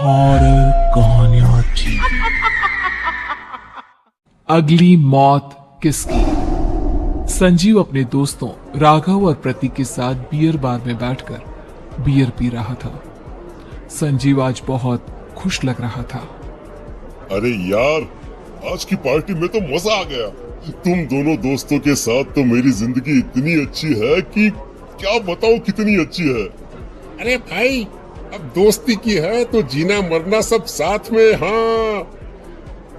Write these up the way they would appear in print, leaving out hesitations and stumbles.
Horror कहानियां थी। अगली मौत किसकी? संजीव अपने दोस्तों राघव और प्रतीक के साथ बियर बार में बैठकर बियर पी रहा था। संजीव आज बहुत खुश लग रहा था। अरे यार, आज की पार्टी में तो मजा आ गया। तुम दोनों दोस्तों के साथ तो मेरी जिंदगी इतनी अच्छी है कि क्या बताऊं कितनी अच्छी है। अरे भाई, अब दोस्ती की है तो जीना मरना सब साथ में। हाँ,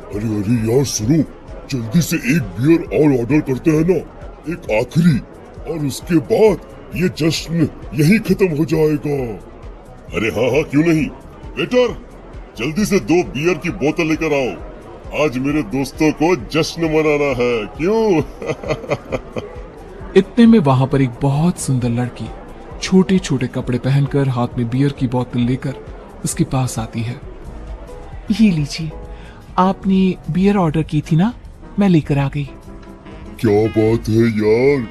अरे अरे यार सुनो, जल्दी से एक बियर और ऑर्डर करते हैं ना, एक आखिरी, और उसके बाद ये जश्न यही खत्म हो जाएगा। अरे हाँ हाँ, क्यों नहीं। वेटर, जल्दी से 2 बियर की बोतल लेकर आओ। आज मेरे दोस्तों को जश्न मनाना है, क्यों? इतने में वहां पर एक बहुत सुंदर लड़की छोटे छोटे कपड़े पहनकर हाथ में बियर की बोतल लेकर उसके पास आती है। ये लीजिए, आपने बियर ऑर्डर की थी ना, मैं लेकर आ गई। क्या बात है यार,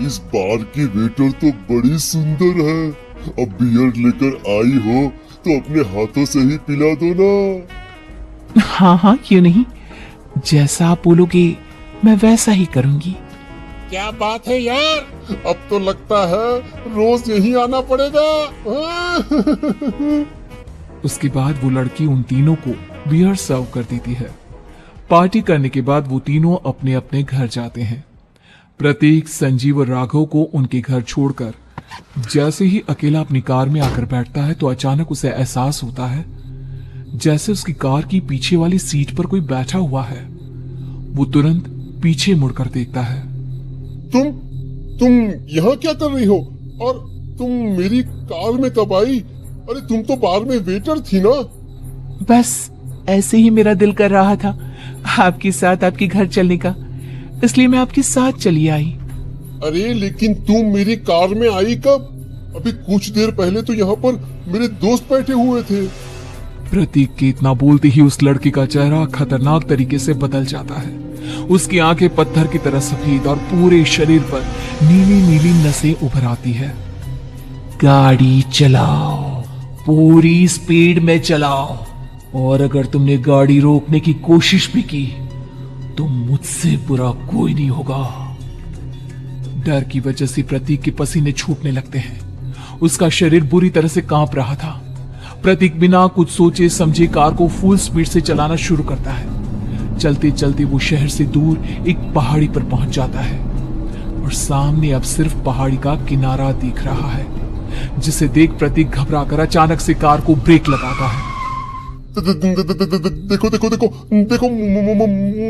इस बार की वेटर तो बड़ी सुंदर है। अब बियर लेकर आई हो तो अपने हाथों से ही पिला दो ना। हाँ हाँ, क्यों नहीं, जैसा आप बोलोगे मैं वैसा ही करूंगी। क्या बात है यार, अब तो लगता है रोज यही आना पड़ेगा। उसके बाद वो लड़की उन तीनों को बियर सर्व कर देती है। पार्टी करने के बाद वो तीनों अपने अपने घर जाते हैं। प्रतीक, संजीव और राघव को उनके घर छोड़कर जैसे ही अकेला अपनी कार में आकर बैठता है तो अचानक उसे एहसास होता है जैसे उसकी कार की पीछे वाली सीट पर कोई बैठा हुआ है। वो तुरंत पीछे मुड़कर देखता है। तुम यहाँ क्या कर रही हो? और तुम मेरी कार में कब आई? अरे तुम तो बार में वेटर थी ना। बस ऐसे ही मेरा दिल कर रहा था आपके साथ आपके घर चलने का, इसलिए मैं आपके साथ चली आई। अरे लेकिन तुम मेरी कार में आई कब? अभी कुछ देर पहले तो यहाँ पर मेरे दोस्त बैठे हुए थे। प्रतीक के इतना बोलते ही उस लड़की का चेहरा खतरनाक तरीके से बदल जाता है। उसकी आंखें पत्थर की तरह सफेद और पूरे शरीर पर नीली नीली नसें उभर आती है। गाड़ी चलाओ, पूरी स्पीड में चलाओ, और अगर तुमने गाड़ी रोकने की कोशिश भी की तो मुझसे बुरा कोई नहीं होगा। डर की वजह से प्रतीक के पसीने छूटने लगते हैं। उसका शरीर बुरी तरह से कांप रहा था। प्रतीक बिना कुछ सोचे समझे कार को फुल स्पीड से चलाना शुरू करता है। चलते चलते वो शहर से दूर एक पहाड़ी पर पहुंच जाता है और सामने अब सिर्फ पहाड़ी का किनारा दिख रहा है, जिसे देख प्रतीक घबराकर अचानक से कार को ब्रेक लगाता है। देखो देखो देखो देखो,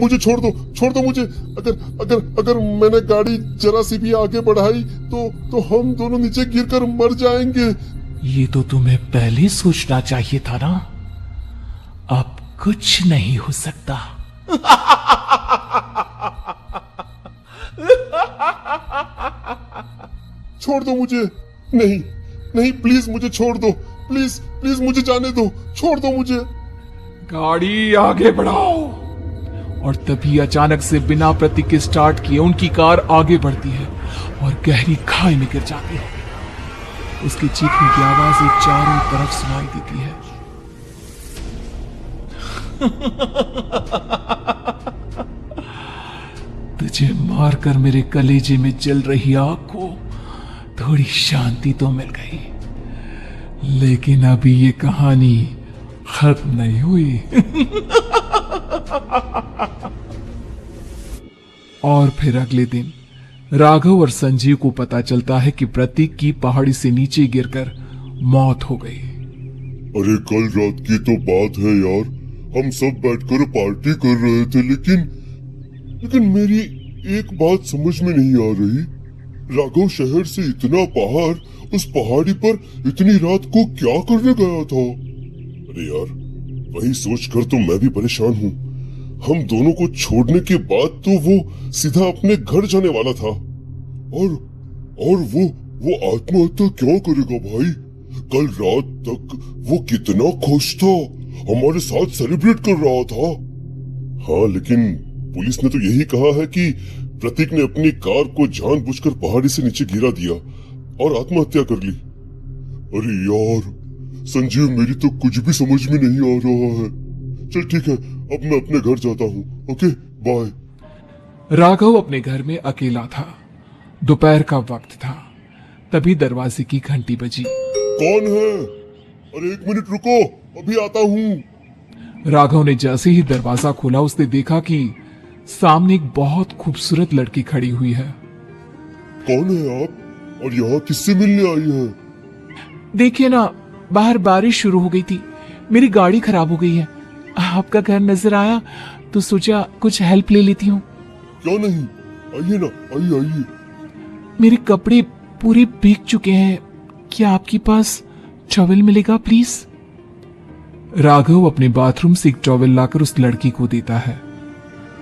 मुझे छोड़ दो मुझे। अगर मैंने गाड़ी जरा सी भी आगे बढ़ाई तो हम दोनों नीचे गिरकर मर जाएंगे। ये तो तुम्हें पहले सोचना चाहिए था ना। अब कुछ नहीं हो सकता। छोड़ दो मुझे। नहीं नहीं, प्लीज मुझे छोड़ दो। प्लीज प्लीज मुझे जाने दो, छोड़ दो मुझे। गाड़ी आगे बढ़ाओ। और तभी अचानक से बिना प्रतीक के स्टार्ट किए उनकी कार आगे बढ़ती है और गहरी खाई में गिर जाती है। उसके चीखने की आवाज एक चारों तरफ सुनाई देती है। तुझे मारकर मेरे कलेजे में जल रही आग को थोड़ी शांति तो मिल गई, लेकिन अभी ये कहानी खत्म नहीं हुई। और फिर अगले दिन राघव और संजीव को पता चलता है कि प्रतीक की पहाड़ी से नीचे गिरकर मौत हो गई। अरे कल रात की तो बात है यार, हम सब बैठकर पार्टी कर रहे थे, लेकिन मेरी एक बात समझ में नहीं आ रही। राघव शहर से इतना बाहर उस पहाड़ी पर इतनी रात को क्या करने गया था? अरे यार, वही सोचकर तो मैं भी परेशान हूँ। हम दोनों को छोड़ने के बाद तो वो सीधा अपने घर जाने वाला था, और वो आत्महत्या क्यों करेगा भाई? कल रात तक वो कितना खुश था, हमारे साथ सेलिब्रेट कर रहा था। हाँ, लेकिन पुलिस ने तो यही कहा है कि प्रतीक ने अपनी कार को जानबूझकर पहाड़ी से नीचे गिरा दिया और आत्महत्या कर ली। अरे यार, संजीव मेरी तो कुछ भी समझ में नहीं आ रहा है। चल ठीक है, अब मैं अपने घर जाता हूँ। Okay bye. राघव अपने घर में अकेला था। दोपहर का वक्त था। तभी दरवाजे की घंटी बजी। कौन है? अरे 1 मिनट रुको, अभी आता हूँ। राघव ने जैसे ही दरवाजा खोला उसने देखा कि सामने एक बहुत खूबसूरत लड़की खड़ी हुई है। कौन है आप और यहाँ किससे मिलने आई हैं? देखिए ना, बाहर बारिश शुरू हो गई थी, मेरी गाड़ी खराब हो गई है। आपका घर नजर आया तो सोचा कुछ हेल्प ले लेती हूँ। क्यों नहीं, आइए ना, आइए आइए। मेरे कपड़े पूरे भीग चुके हैं, क्या आपके पास टॉवेल मिलेगा प्लीज? राघव अपने बाथरूम से एक टॉवेल लाकर उस लड़की को देता है।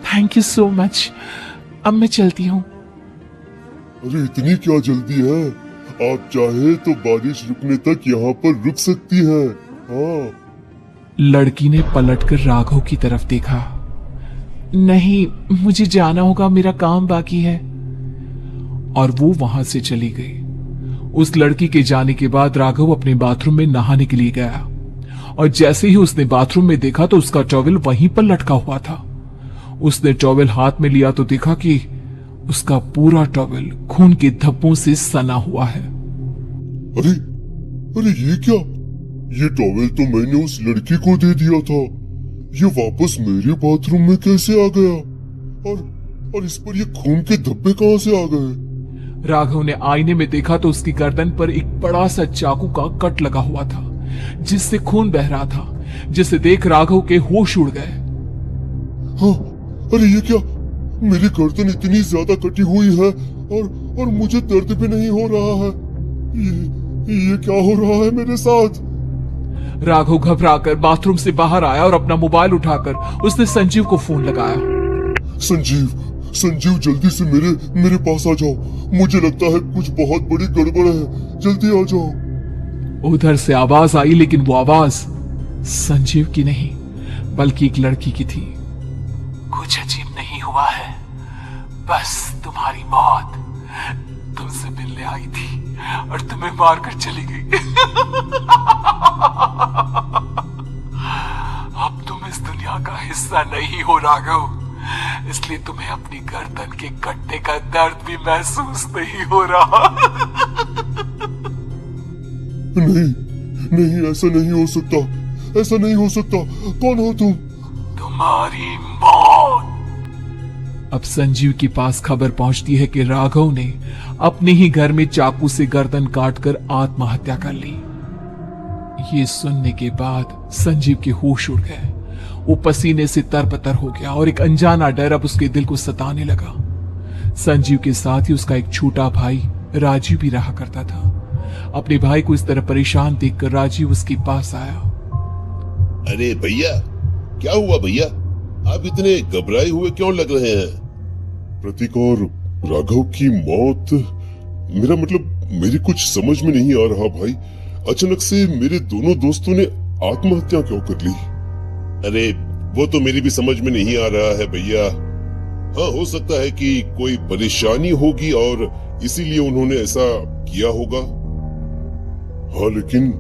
थैंक यू सो मच, अब मैं चलती हूँ। अरे इतनी क्या जल्दी है? आप चाहे तो बारिश रुकने तक यहाँ पर रुक सकती हैं। हाँ। लड़की ने पलटकर राघव की तरफ देखा। नहीं, मुझे जाना होगा, मेरा काम बाकी है। और वो वहां से चली गई। उस लड़की के जाने के बाद राघव अपने बाथरूम में नहाने के लिए गया और जैसे ही उसने बाथरूम में देखा तो उसका टॉवेल वहीं पर लटका हुआ था। उसने टॉवेल हाथ में लिया तो देखा कि उसका पूरा टॉवेल खून के धब्बों से सना हुआ है। अरे अरे ये क्या? ये टॉवेल तो मैंने उस लड़की को दे दिया था। ये वापस मेरे बाथरूम में कैसे आ गया? और इस पर ये खून के धब्बे कहां से आ गए? राघव ने आईने में देखा तो उसकी गर्दन पर एक बड़ा सा चाकू का कट लगा हुआ था जिससे खून बह रहा था, जिसे देख राघव के होश उड़ गए। हाँ, अरे ये क्या? मेरी गर्दन इतनी ज्यादा कटी हुई है और मुझे दर्द भी नहीं हो रहा है। ये क्या हो रहा है मेरे साथ? राघव घबराकर बाथरूम से बाहर आया और अपना मोबाइल उठाकर उसने संजीव को फोन लगाया। संजीव जल्दी से मेरे पास आ जाओ। मुझे लगता है कुछ बहुत बड़ी गड़बड़ है, जल्दी आ जाओ। उधर से आवाज आई लेकिन वो आवाज संजीव की नहीं बल्कि एक लड़की की थी। कुछ अजीब नहीं हुआ है, बस तुम्हारी मौत तुमसे मिलने आई थी और तुम्हें मारकर चली गई। अब तुम इस दुनिया का हिस्सा नहीं हो राघव, इसलिए तुम्हें अपनी गर्दन के कटने का दर्द भी महसूस नहीं हो रहा। नहीं, ऐसा नहीं हो सकता, ऐसा नहीं हो सकता। कौन हो तुम? तुम्हारी मौत। अब संजीव के पास खबर पहुंचती है कि राघव ने अपने ही घर में चाकू से गर्दन काटकर आत्महत्या कर ली। ये सुनने के बाद संजीव के होश उड़ गए। वो पसीने से तरबतर हो गया और एक अनजाना डर अब उसके दिल को सताने लगा। संजीव के साथ ही उसका एक छोटा भाई राजीव भी रहा करता था। अपने भाई को इस तरह परेशान देखकर राजीव उसके पास आया। अरे भैया, क्या हुआ भैया? आप इतने घबराए हुए क्यों लग रहे हैं? प्रतीक और राघव की मौत, मेरा मतलब मेरी कुछ समझ में नहीं आ रहा भाई। अचानक से मेरे दोनों दोस्तों ने आत्महत्या क्यों कर ली? अरे वो तो मेरी भी समझ में नहीं आ रहा है भैया। हाँ, हो सकता है कि कोई परेशानी होगी और इसीलिए उन्होंने ऐसा किया होगा। हाँ, लेकिन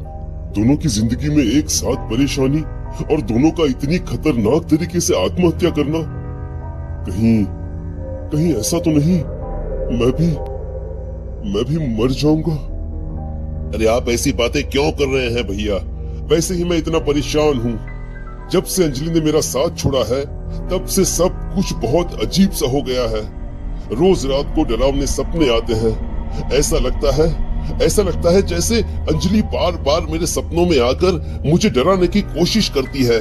दोनों की जिंदगी में एक साथ परेशानी और दोनों का इतनी खतरनाक तरीके से आत्महत्या करना, कहीं ऐसा तो नहीं मैं भी मर जाऊंगा? अरे आप ऐसी बातें क्यों कर रहे हैं भैया? वैसे ही मैं इतना परेशान हूँ। जब से अंजलि ने मेरा साथ छोड़ा है तब से सब कुछ बहुत अजीब सा हो गया है। रोज रात को डरावने सपने आते हैं। ऐसा लगता है जैसे अंजलि बार बार मेरे सपनों में आकर मुझे डराने की कोशिश करती है।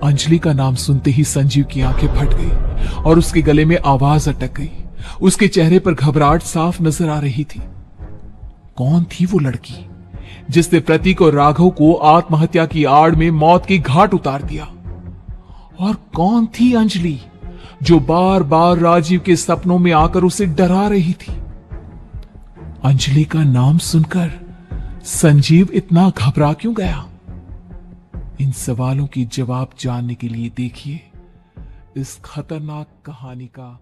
अंजलि का नाम सुनते ही संजीव की आंखें फट गई और उसके गले में आवाज अटक गई। उसके चेहरे पर घबराहट साफ नजर आ रही थी। कौन थी वो लड़की जिसने प्रतीक और राघव को आत्महत्या की आड़ में मौत की घाट उतार दिया? और कौन थी अंजलि जो बार बार राजीव के सपनों में आकर उसे डरा रही थी? अंजलि का नाम सुनकर संजीव इतना घबरा क्यों गया? इन सवालों की जवाब जानने के लिए देखिए इस खतरनाक कहानी का